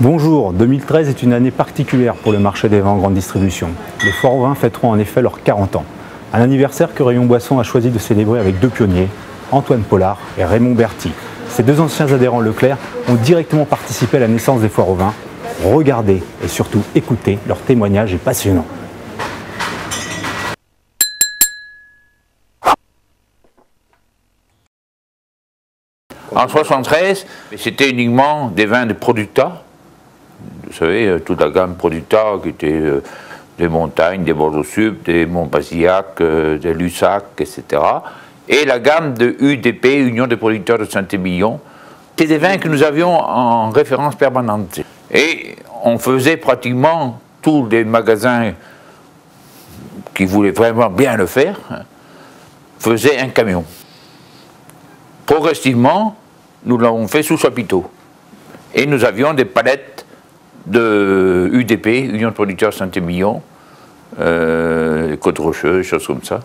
Bonjour, 2013 est une année particulière pour le marché des vins en grande distribution. Les foires aux vins fêteront en effet leurs 40 ans. Un anniversaire que Rayon Boisson a choisi de célébrer avec deux pionniers, Antoine Pollard et Raymond Berty. Ces deux anciens adhérents Leclerc ont directement participé à la naissance des foires aux vins. Regardez et surtout écoutez, leur témoignage est passionnant. En 1973, c'était uniquement des vins de Producta. Vous savez, toute la gamme Producta qui était des montagnes, des Bordeaux Sud, des Montbazillac, des Lussac, etc. Et la gamme de UDP, Union des producteurs de Saint-Émilion. C'était des vins que nous avions en référence permanente. Et on faisait pratiquement tous les magasins qui voulaient vraiment bien le faire, faisaient un camion. Progressivement, nous l'avons fait sous chapiteau. Et nous avions des palettes de UDP, Union de producteurs Saint-Émilion, Côte-Rocheux, des choses comme ça.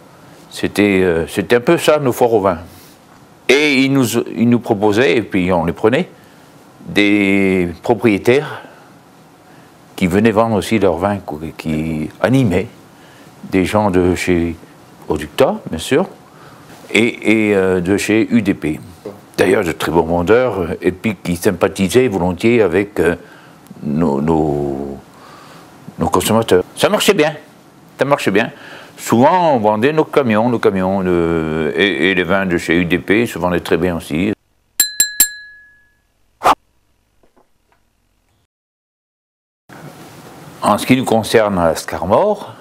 C'était un peu ça, nos foires aux vins. Et ils nous proposaient, et puis on les prenait, des propriétaires qui venaient vendre aussi leurs vins, qui animaient des gens de chez Producta, bien sûr, et de chez UDP. D'ailleurs, de très bons vendeurs, et puis qui sympathisaient volontiers avec nos consommateurs. Ça marchait bien, ça marchait bien. Souvent, on vendait nos camions, et les vins de chez UDP se vendaient très bien aussi. En ce qui nous concerne à Scarmore,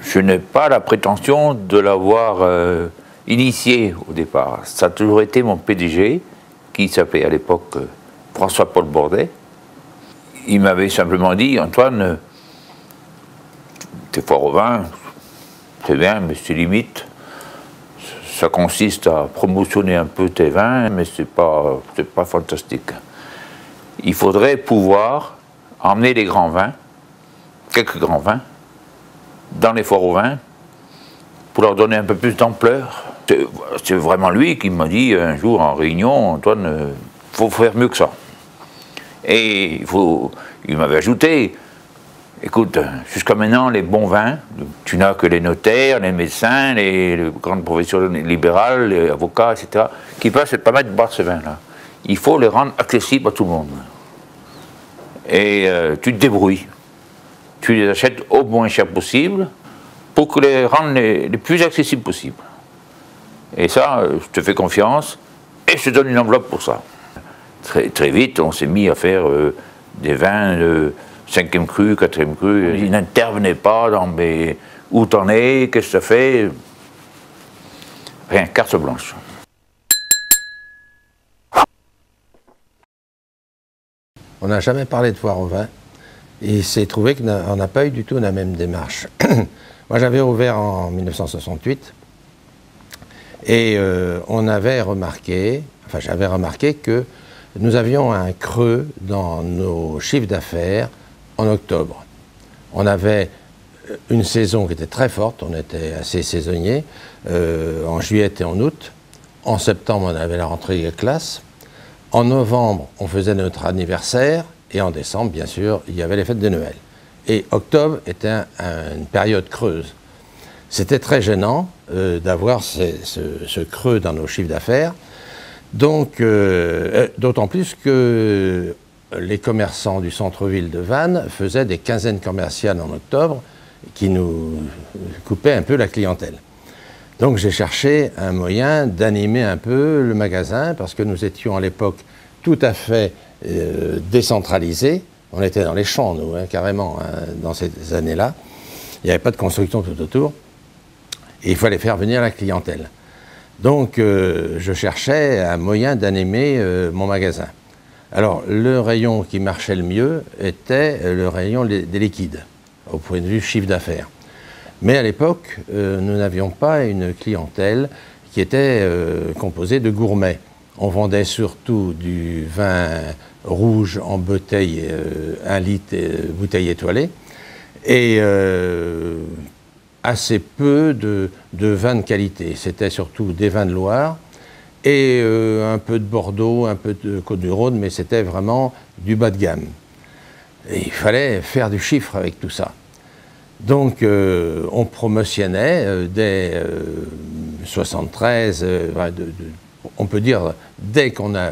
je n'ai pas la prétention de l'avoir initié au départ. Ça a toujours été mon PDG, qui s'appelait à l'époque François-Paul Bordet. Il m'avait simplement dit, Antoine, tes foires au vin, c'est bien, mais c'est limite. Ça consiste à promotionner un peu tes vins, mais c'est pas fantastique. Il faudrait pouvoir emmener les grands vins, quelques grands vins, dans les foires aux vins, pour leur donner un peu plus d'ampleur. C'est vraiment lui qui m'a dit un jour en réunion, Antoine, il faut faire mieux que ça. Et il m'avait ajouté, écoute, jusqu'à maintenant, les bons vins, tu n'as que les notaires, les médecins, les grandes professions libérales, les avocats, etc., qui peuvent se permettre de boire ce vin-là. Il faut les rendre accessibles à tout le monde. Et tu te débrouilles. Tu les achètes au moins cher possible pour que les rendre les plus accessibles possible. Et ça, je te fais confiance et je te donne une enveloppe pour ça. Très vite, on s'est mis à faire des vins de 5e cru, 4e cru. Ils n'intervenaient pas dans mes... Où t'en es, qu'est-ce que ça fait? Rien, carte blanche. On n'a jamais parlé de foire au vin. Et il s'est trouvé qu'on n'a pas eu du tout la même démarche. Moi, j'avais ouvert en 1968 et on avait remarqué, enfin j'avais remarqué que nous avions un creux dans nos chiffres d'affaires en octobre. On avait une saison qui était très forte, on était assez saisonnier, en juillet et en août. En septembre, on avait la rentrée des classes. En novembre, on faisait notre anniversaire. Et en décembre, bien sûr, il y avait les fêtes de Noël. Et octobre était une période creuse. C'était très gênant d'avoir ce creux dans nos chiffres d'affaires. Donc, d'autant plus que les commerçants du centre-ville de Vannes faisaient des quinzaines commerciales en octobre qui nous coupaient un peu la clientèle. Donc, j'ai cherché un moyen d'animer un peu le magasin parce que nous étions à l'époque tout à fait décentralisé. On était dans les champs, nous, carrément, dans ces années-là. Il n'y avait pas de construction tout autour. Et il fallait faire venir la clientèle. Donc, je cherchais un moyen d'animer mon magasin. Alors, le rayon qui marchait le mieux était le rayon des liquides, au point de vue chiffre d'affaires. Mais à l'époque, nous n'avions pas une clientèle qui était composée de gourmets. On vendait surtout du vin rouge en bouteille, 1 litre, bouteille étoilée, et assez peu de vins de qualité. C'était surtout des vins de Loire et un peu de Bordeaux, un peu de Côtes-du-Rhône, mais c'était vraiment du bas de gamme. Et il fallait faire du chiffre avec tout ça. Donc on promotionnait dès 73, on peut dire dès qu'on a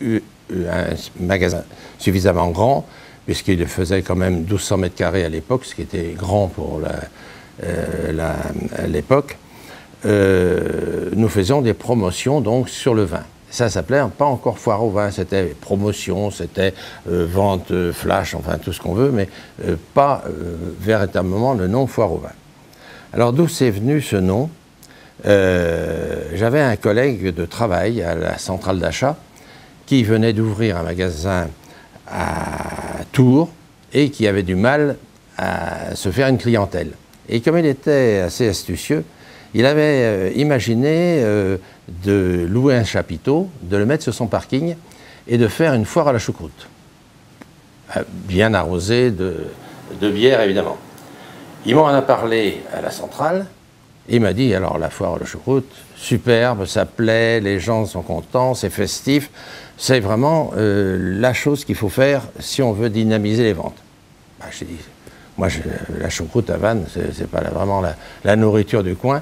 eu un magasin suffisamment grand, puisqu'il faisait quand même 1200 mètres carrés à l'époque, ce qui était grand pour l'époque, nous faisions des promotions donc sur le vin. Ça s'appelait pas encore foire au vin, c'était promotion, c'était vente flash, enfin tout ce qu'on veut, mais pas véritablement le nom foire au vin. Alors d'où c'est venu ce nom? J'avais un collègue de travail à la centrale d'achat qui venait d'ouvrir un magasin à Tours et qui avait du mal à se faire une clientèle. Et comme il était assez astucieux, il avait imaginé de louer un chapiteau, de le mettre sur son parking et de faire une foire à la choucroute. Bien arrosée de bière, évidemment. Il m'en a parlé à la centrale. Il m'a dit, alors la foire à la choucroute, superbe, ça plaît, les gens sont contents, c'est festif. C'est vraiment la chose qu'il faut faire si on veut dynamiser les ventes. Bah, j'ai dit, moi, la choucroute à Vannes, c'est pas vraiment la nourriture du coin.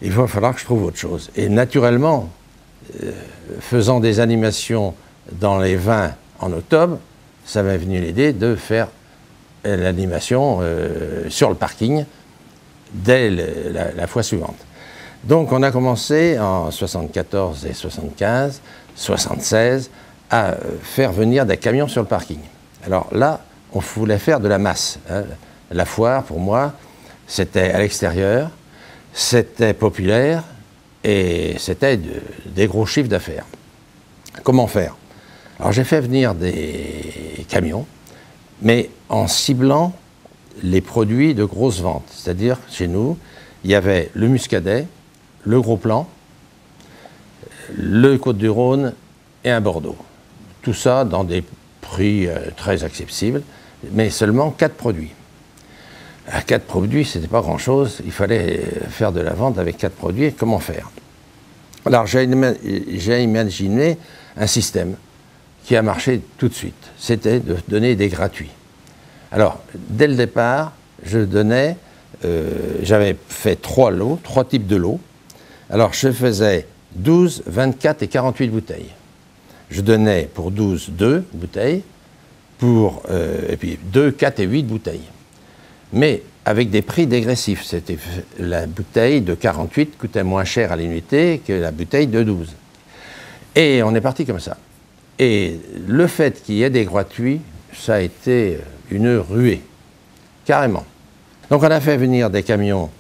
Il va falloir que je trouve autre chose. Et naturellement, faisant des animations dans les vins en octobre, ça m'est venu l'idée de faire l'animation sur le parking dès la fois suivante. Donc on a commencé en 74 et 75, 76, à faire venir des camions sur le parking. Alors là, on voulait faire de la masse. Hein. La foire, pour moi, c'était à l'extérieur, c'était populaire et c'était des gros chiffres d'affaires. Comment faire? Alors j'ai fait venir des camions, mais en ciblant les produits de grosse vente. C'est-à-dire, chez nous, il y avait le Muscadet, le Gros Plan, le Côtes-du-Rhône et un Bordeaux. Tout ça dans des prix très accessibles, mais seulement 4 produits. À 4 produits, ce n'était pas grand-chose. Il fallait faire de la vente avec 4 produits. Comment faire? Alors, j'ai imaginé un système qui a marché tout de suite. C'était de donner des gratuits. Alors, dès le départ, je donnais, j'avais fait 3 lots, 3 types de lots. Alors, je faisais 12, 24 et 48 bouteilles. Je donnais pour 12, 2 bouteilles, et puis 2, 4 et 8 bouteilles. Mais avec des prix dégressifs. C'était la bouteille de 48 coûtait moins cher à l'unité que la bouteille de 12. Et on est parti comme ça. Et le fait qu'il y ait des gratuits, ça a été une ruée, carrément. Donc on a fait venir des camions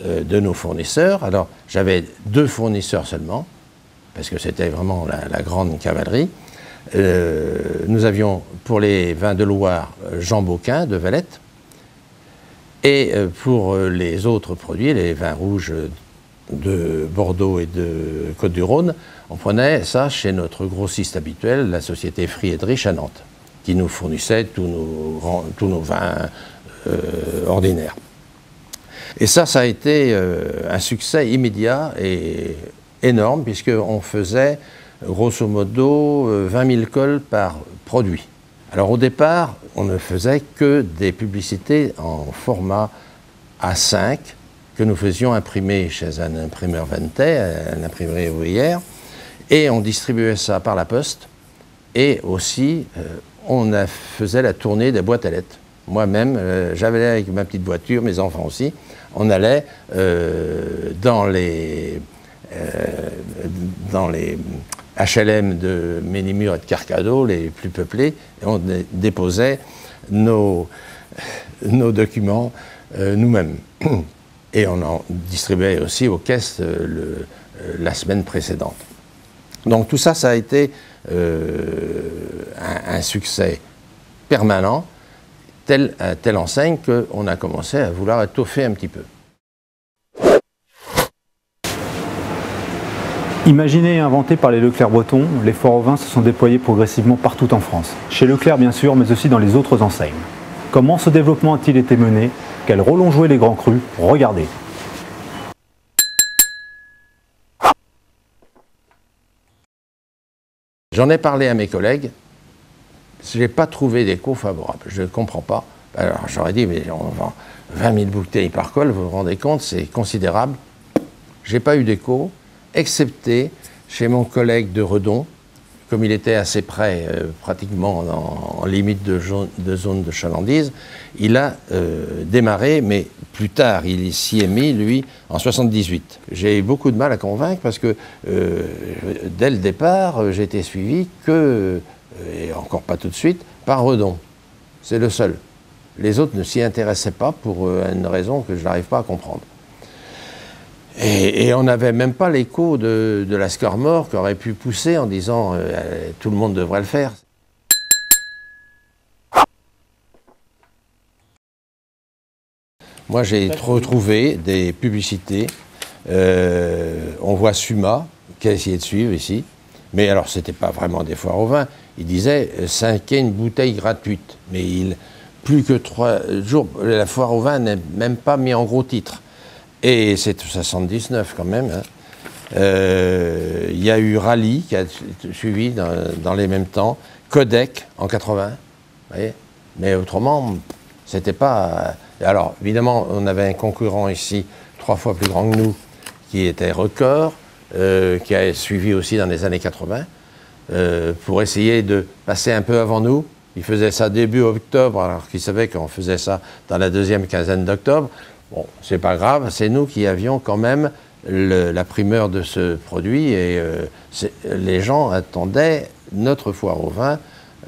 de nos fournisseurs. Alors j'avais 2 fournisseurs seulement, parce que c'était vraiment la grande cavalerie. Nous avions pour les vins de Loire Jean Beauquin de Valette, et pour les autres produits, les vins rouges de Bordeaux et de Côtes-du-Rhône, on prenait ça chez notre grossiste habituel, la société Friedrich à Nantes, qui nous fournissait tous nos vins ordinaires. Et ça a été un succès immédiat et énorme, puisqu'on faisait grosso modo 20 000 cols par produit. Alors au départ, on ne faisait que des publicités en format A5 que nous faisions imprimer chez un imprimeur vannetais, une imprimerie ouvrière, et on distribuait ça par la poste, et aussi on faisait la tournée des boîtes à lettres. Moi-même, j'avais avec ma petite voiture, mes enfants aussi, on allait dans les HLM de Ménimur et de Carcado, les plus peuplés, et on déposait nos documents nous-mêmes. Et on en distribuait aussi aux caisses la semaine précédente. Donc tout ça, ça a été un succès permanent, telle enseigne qu'on a commencé à vouloir étoffer un petit peu. Imaginés et inventés par les Leclerc-Breton, les foires au vin se sont déployés progressivement partout en France. Chez Leclerc bien sûr, mais aussi dans les autres enseignes. Comment ce développement a-t-il été mené? Quel rôle ont joué les grands crus? Regardez. J'en ai parlé à mes collègues, je n'ai pas trouvé d'écho favorable, je ne comprends pas. Alors j'aurais dit, mais on vend 20 000 bouteilles par col, vous vous rendez compte, c'est considérable. Je n'ai pas eu d'écho, excepté chez mon collègue de Redon, comme il était assez près, pratiquement en limite de zone de chalandise, il a démarré, mais plus tard, il s'y est mis, lui, en 78. J'ai eu beaucoup de mal à convaincre parce que, dès le départ, j'ai été suivi que, et encore pas tout de suite, par Redon. C'est le seul. Les autres ne s'y intéressaient pas pour une raison que je n'arrive pas à comprendre. Et on n'avait même pas l'écho de la Score-Mort qui aurait pu pousser en disant tout le monde devrait le faire. Moi, j'ai retrouvé des publicités. On voit Suma qui a essayé de suivre ici. Mais alors, ce n'était pas vraiment des foires au vin. Il disait 5 une bouteille gratuite. Mais plus que 3 jours, la foire au vin n'est même pas mis en gros titre. Et c'est 79 quand même. Hein. Il y a eu Rally qui a suivi dans les mêmes temps, Codec en 80, vous voyez. Mais autrement, c'était pas... Alors évidemment, on avait un concurrent ici 3 fois plus grand que nous, qui était Record, qui a suivi aussi dans les années 80, pour essayer de passer un peu avant nous. Il faisait ça début octobre, alors qu'il savait qu'on faisait ça dans la deuxième quinzaine d'octobre. Bon, c'est pas grave, c'est nous qui avions quand même la primeur de ce produit et les gens attendaient notre foire au vin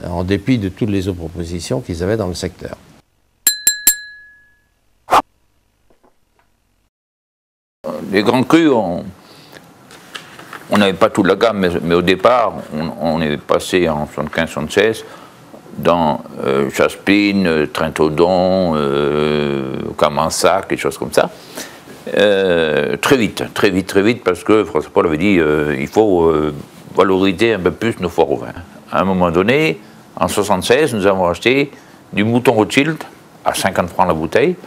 en dépit de toutes les autres propositions qu'ils avaient dans le secteur. Les grands crus, on n'avait pas toute la gamme, mais au départ, on est passé en 75-76 dans Chaspin, Trentodon, Camansac, des choses comme ça. Très vite, parce que François Paul avait dit il faut valoriser un peu plus nos foires au vin. À un moment donné, en 76, nous avons acheté du Mouton Rothschild à 50 francs la bouteille,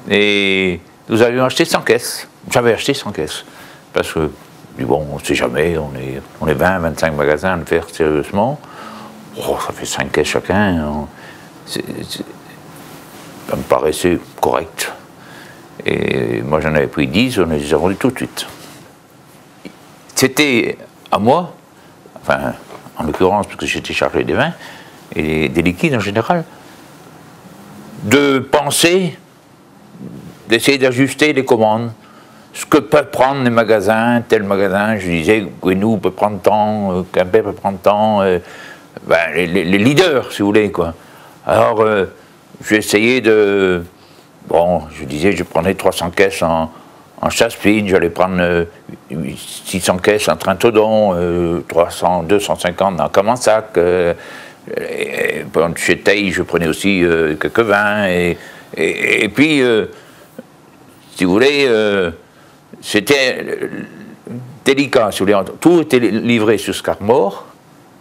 et nous avions acheté 100 caisses. J'avais acheté 100 caisses, parce que, bon, on ne sait jamais, on est 20, 25 magasins à le faire sérieusement. Oh, ça fait 5 caisses chacun, ça me paraissait correct. Et moi j'en avais pris 10, on les a vendus tout de suite. C'était à moi, enfin en l'occurrence parce que j'étais chargé des vins et des liquides en général, de penser, d'essayer d'ajuster les commandes. Ce que peuvent prendre les magasins, tel magasin, je disais, Gouinou peut prendre tant, Quimper peut prendre tant, ben, les leaders, si vous voulez, quoi. Alors, j'ai essayé de... Bon, je disais, je prenais 300 caisses en Chaspin, j'allais prendre 600 caisses en Trentodon, 300, 250 en Camansac. Chez Teil, je prenais aussi quelques vins. Et puis, si vous voulez, c'était délicat, si vous voulez. Tout était livré sur Score-Mort,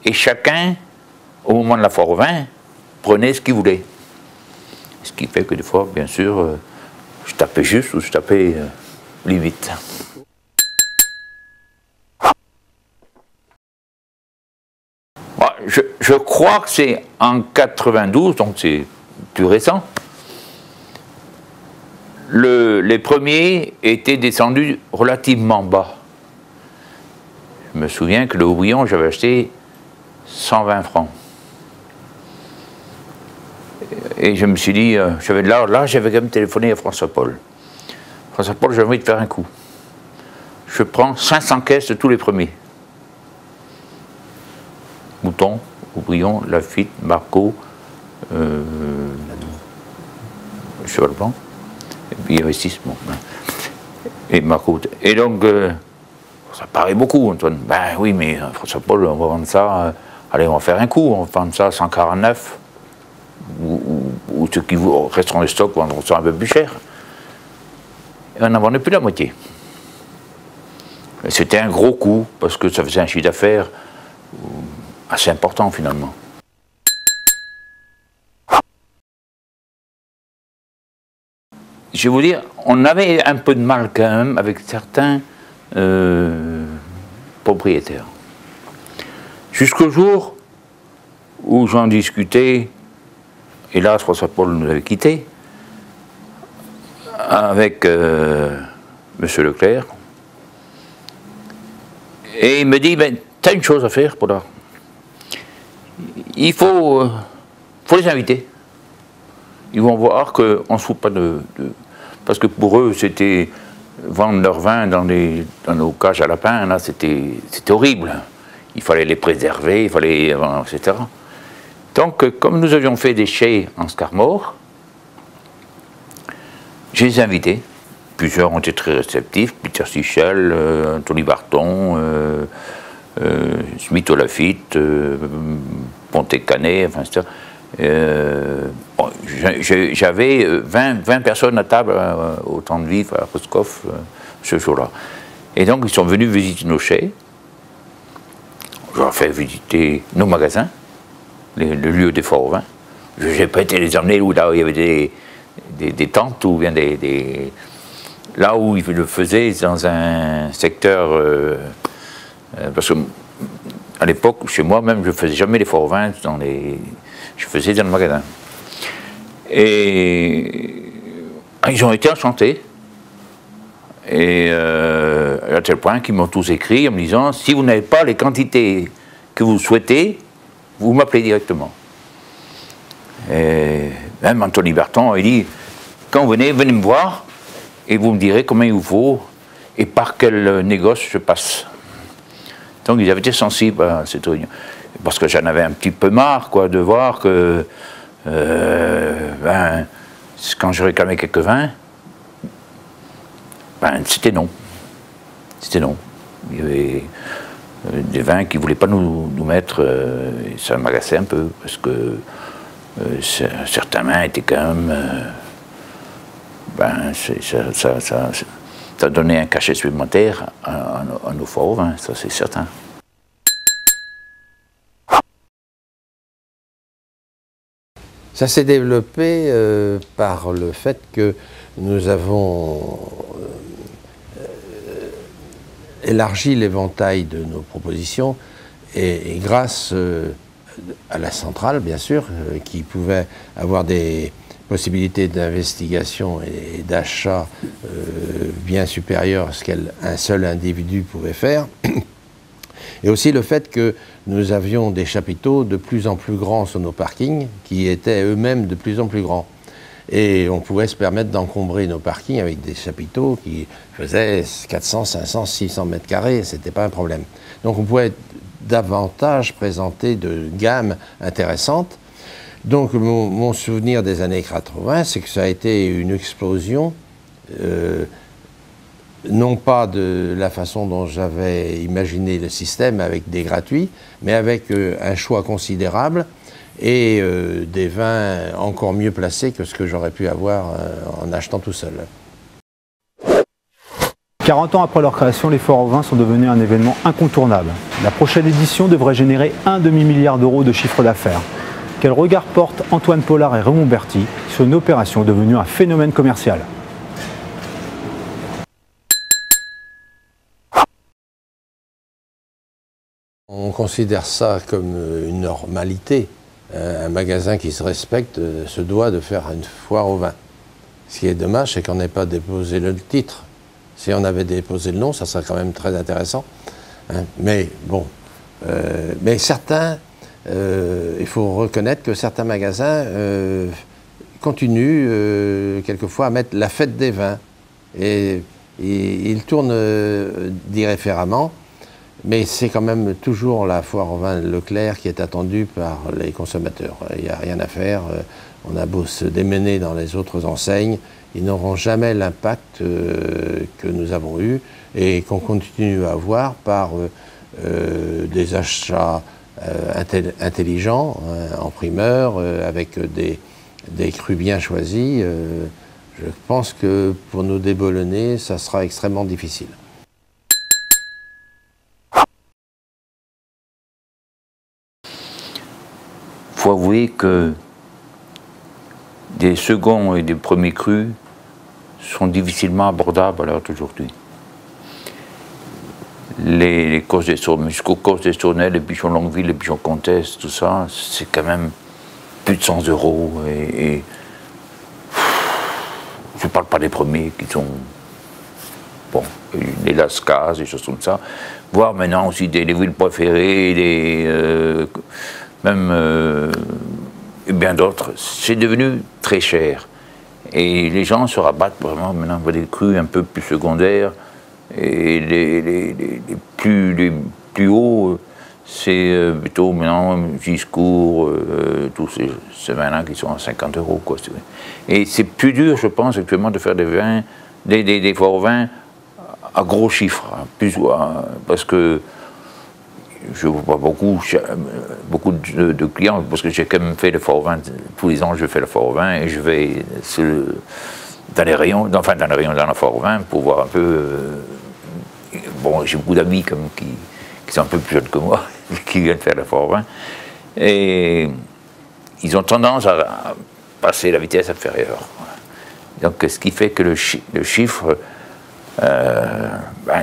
et chacun, au moment de la foire au vin, prenait ce qu'il voulait. Ce qui fait que des fois, bien sûr, je tapais juste ou je tapais limite. Moi, je crois que c'est en 92, donc c'est plus récent, les premiers étaient descendus relativement bas. Je me souviens que le Haut-Brion, j'avais acheté 120 francs. Et je me suis dit, j'avais de l'art, là j'avais quand même téléphoné à François Paul. François Paul, j'ai envie de faire un coup. Je prends 500 caisses de tous les premiers. Mouton, Haut-Brion, Lafite, Marco, Cheval Blanc, et puis Investissement. Et Marco. Et donc, ça paraît beaucoup, Antoine. Ben oui, mais François Paul, on va vendre ça, allez, on va faire un coup, on va vendre ça à 149. Ou ceux qui resteront dans les stocks vendront ça un peu plus cher. Et on n'en vendait plus la moitié. C'était un gros coup, parce que ça faisait un chiffre d'affaires assez important finalement. Je vais vous dire, on avait un peu de mal quand même avec certains propriétaires. Jusqu'au jour où j'en discutais, hélas, François Paul nous avait quittés, avec M. Leclerc. Et il me dit, ben, t'as une chose à faire, Paulard. Il faut les inviter. Ils vont voir qu'on ne se fout pas Parce que pour eux, c'était vendre leur vin dans nos cages à lapins, là, c'était horrible. Il fallait les préserver, il fallait, etc. Donc, comme nous avions fait des chais en Scarmore, je les ai invités. Plusieurs ont été très réceptifs, Peter Sichel, Anthony Barton, Smith Olafitte, Pontet-Canet, enfin, etc. J'avais 20 personnes à table au Temps de Vivre, à Roscoff, ce jour-là. Et donc, ils sont venus visiter nos chais. Je leur ai fait visiter nos magasins, le lieu des forts au vin. Je n'ai pas été les emmener où là où il y avait des tentes, ou bien là où ils le faisaient dans un secteur. Parce que à l'époque, chez moi même, je ne faisais jamais les forts au vin je faisais dans le magasin. Et ils ont été enchantés. Et à tel point qu'ils m'ont tous écrit en me disant, si vous n'avez pas les quantités que vous souhaitez, vous m'appelez directement. Et même Anthony Barton, il dit, quand vous venez me voir, et vous me direz combien il vous faut, et par quel négoce je passe. Donc ils avaient été sensibles à cette réunion. Parce que j'en avais un petit peu marre, quoi, de voir que, quand je réclamais quelques vins, c'était non. C'était non. Il y avait des vins qui ne voulaient pas nous mettre, et ça m'agaçait un peu, parce que certains vins étaient quand même... ça donnait un cachet supplémentaire à nos forts au vin, ça c'est certain. Ça s'est développé par le fait que nous avons élargi l'éventail de nos propositions et grâce à la centrale, bien sûr, qui pouvait avoir des possibilités d'investigation et d'achat bien supérieures à ce qu'un seul individu pouvait faire. Et aussi le fait que nous avions des chapiteaux de plus en plus grands sur nos parkings, qui étaient eux-mêmes de plus en plus grands. Et on pouvait se permettre d'encombrer nos parkings avec des chapiteaux qui faisaient 400, 500, 600 mètres carrés, ce n'était pas un problème. Donc on pouvait davantage présenter de gammes intéressantes. Donc mon souvenir des années 80, c'est que ça a été une explosion, non pas de la façon dont j'avais imaginé le système avec des gratuits, mais avec un choix considérable et des vins encore mieux placés que ce que j'aurais pu avoir en achetant tout seul. 40 ans après leur création, les foires au vin sont devenus un événement incontournable. La prochaine édition devrait générer un demi-milliard d'euros de chiffre d'affaires. Quel regard portent Antoine Pollard et Raymond Berty sur une opération devenue un phénomène commercial ? On considère ça comme une normalité. Un magasin qui se respecte se doit de faire une foire au vin. Ce qui est dommage, c'est qu'on n'ait pas déposé le titre. Si on avait déposé le nom, ça serait quand même très intéressant. Hein. Mais bon, mais certains, il faut reconnaître que certains magasins continuent quelquefois à mettre la fête des vins. Et ils tournent différemment. Mais c'est quand même toujours la foire au vin Leclerc qui est attendue par les consommateurs. Il n'y a rien à faire. On a beau se démener dans les autres enseignes, ils n'auront jamais l'impact que nous avons eu et qu'on continue à avoir par des achats intelligents, en primeur, avec des crus bien choisis. Je pense que pour nous déboulonner, ça sera extrêmement difficile. Il faut avouer que des seconds et des premiers crus sont difficilement abordables à l'heure d'aujourd'hui. les courses des Saurnelles, jusqu'aux courses des Saurnelles, les bichons Longueville, les bichons Comtesse, tout ça, c'est quand même plus de 100 €. Et je ne parle pas des premiers qui sont, bon, les Lascaz, des choses comme ça. Voire maintenant aussi des villes préférées, et bien d'autres. C'est devenu très cher. Et les gens se rabattent vraiment maintenant vers des crus un peu plus secondaires. Et les plus hauts, c'est plutôt maintenant Giscourt, tous ces vins-là qui sont à 50 €. Quoi. Et c'est plus dur, je pense, actuellement, de faire des vins, des forts vins à gros chiffres, hein, parce que je vois pas beaucoup de clients, parce que j'ai quand même fait le fort vin, tous les ans je fais le fort vin et je vais dans les rayons, dans le fort vin pour voir un peu. Bon, j'ai beaucoup d'amis qui sont un peu plus jeunes que moi, qui viennent faire le fort vin, et ils ont tendance à passer la vitesse inférieure. Donc ce qui fait que le chiffre,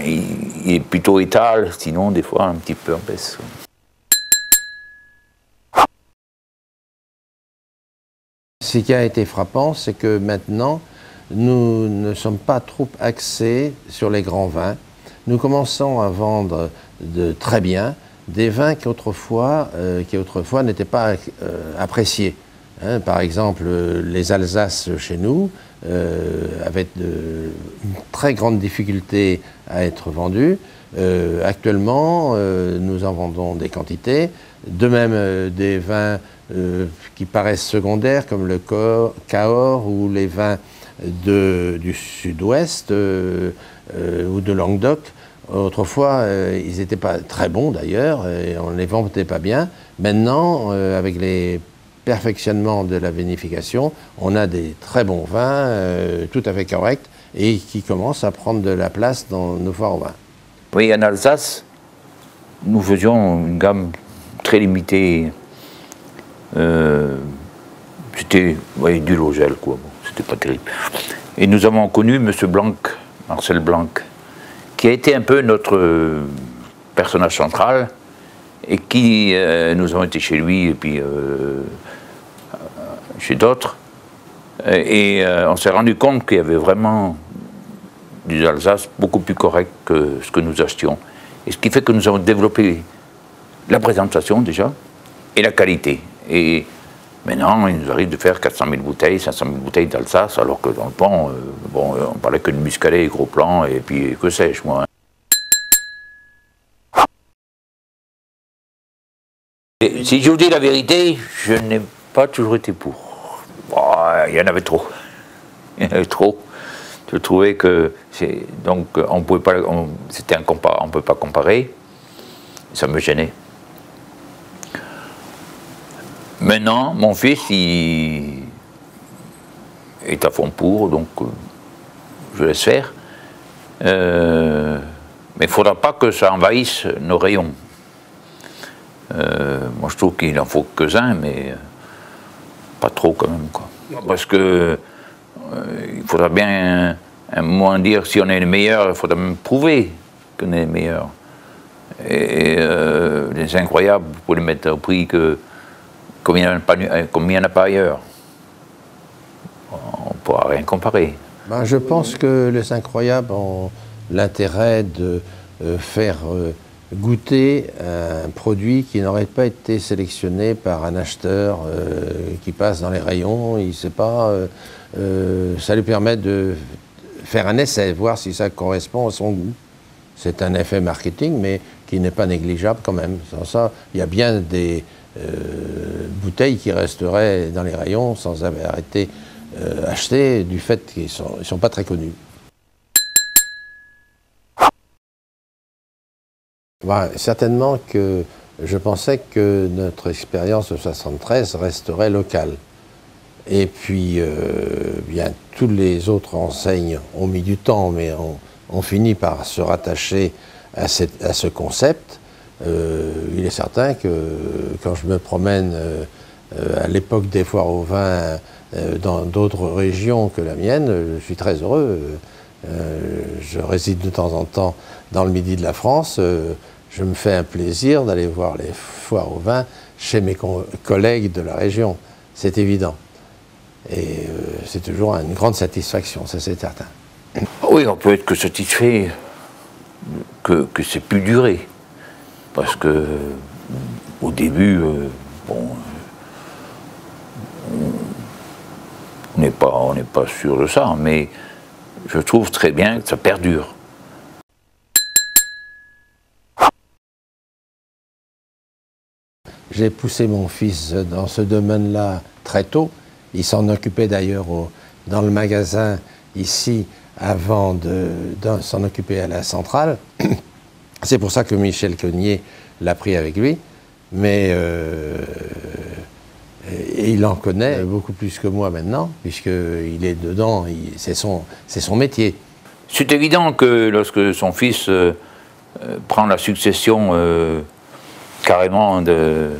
il est plutôt étal, sinon des fois un petit peu en baisse. Ce qui a été frappant, c'est que maintenant, nous ne sommes pas trop axés sur les grands vins. Nous commençons à vendre très bien des vins qui autrefois n'étaient pas appréciés. Hein, par exemple, les Alsaces chez nous avaient une très grande difficulté à être vendus. Actuellement, nous en vendons des quantités. De même, des vins qui paraissent secondaires, comme le Cahors ou les vins du sud-ouest ou de Languedoc. Autrefois, ils n'étaient pas très bons d'ailleurs, et on ne les vendait pas bien. Maintenant, avec les perfectionnements de la vinification, on a des très bons vins, tout à fait corrects, et qui commencent à prendre de la place dans nos foires au vin. Oui, en Alsace, nous faisions une gamme très limitée. C'était du Logel, quoi. Bon, c'était pas terrible. Et nous avons connu M. Blanc, Marcel Blanc, qui a été un peu notre personnage central, et qui, nous avons été chez lui, et puis chez d'autres, et on s'est rendu compte qu'il y avait vraiment des Alsace beaucoup plus corrects que ce que nous achetions. Et ce qui fait que nous avons développé la présentation déjà, et la qualité. Et maintenant, il nous arrive de faire 400 000 bouteilles, 500 000 bouteilles d'Alsace, alors que dans le temps, bon, on parlait que de muscadet, gros plan, et puis que sais-je, moi. Et si je vous dis la vérité, je n'ai pas toujours été pour. Bon, il y en avait trop. Il y en avait trop. Je trouvais que donc on pouvait pas, on peut pas comparer. Ça me gênait. Maintenant, mon fils, il est à fond pour, donc je laisse faire. Mais il ne faudra pas que ça envahisse nos rayons. Moi, je trouve qu'il en faut quelques-uns, mais pas trop quand même, quoi. Parce que il faudra bien un moment dire si on est les meilleurs, il faudra même prouver qu'on est les meilleurs. Et les incroyables, vous pouvez les mettre au prix comme il n'y en a pas ailleurs. On ne pourra rien comparer. Ben, je pense que les incroyables ont l'intérêt de faire goûter un produit qui n'aurait pas été sélectionné par un acheteur qui passe dans les rayons, il ne sait pas. Ça lui permet de faire un essai, voir si ça correspond à son goût. C'est un effet marketing, mais qui n'est pas négligeable quand même. Sans ça, il y a bien des bouteilles qui resteraient dans les rayons sans avoir été achetées du fait qu'ils ne sont pas très connus. Ben, certainement que je pensais que notre expérience de 73 resterait locale. Et puis, bien, toutes les autres enseignes ont mis du temps, mais ont fini par se rattacher à ce concept. Il est certain que quand je me promène à l'époque des foires au vin dans d'autres régions que la mienne, je suis très heureux. Je réside de temps en temps dans le midi de la France. Je me fais un plaisir d'aller voir les foires au vin chez mes collègues de la région. C'est évident. Et c'est toujours une grande satisfaction, ça c'est certain. Oui, on peut être que satisfait que c'est pu durer. Parce que au début, bon, on n'est pas sûr de ça, mais je trouve très bien que ça perdure. J'ai poussé mon fils dans ce domaine-là très tôt. Il s'en occupait d'ailleurs dans le magasin ici avant de s'en occuper à la centrale. C'est pour ça que Michel Cognier l'a pris avec lui. Mais et il en connaît beaucoup plus que moi maintenant, puisqu'il est dedans, c'est son métier. C'est évident que lorsque son fils prend la succession carrément de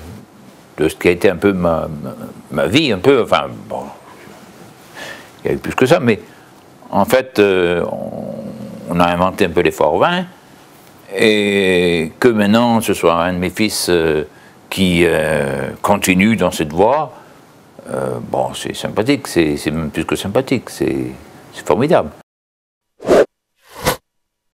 ce qui a été un peu ma vie, un peu, enfin, bon, il y a eu plus que ça, mais en fait, on a inventé un peu les foires au vin, et que maintenant ce soit un de mes fils qui continue dans cette voie, bon, c'est sympathique, c'est même plus que sympathique, c'est formidable.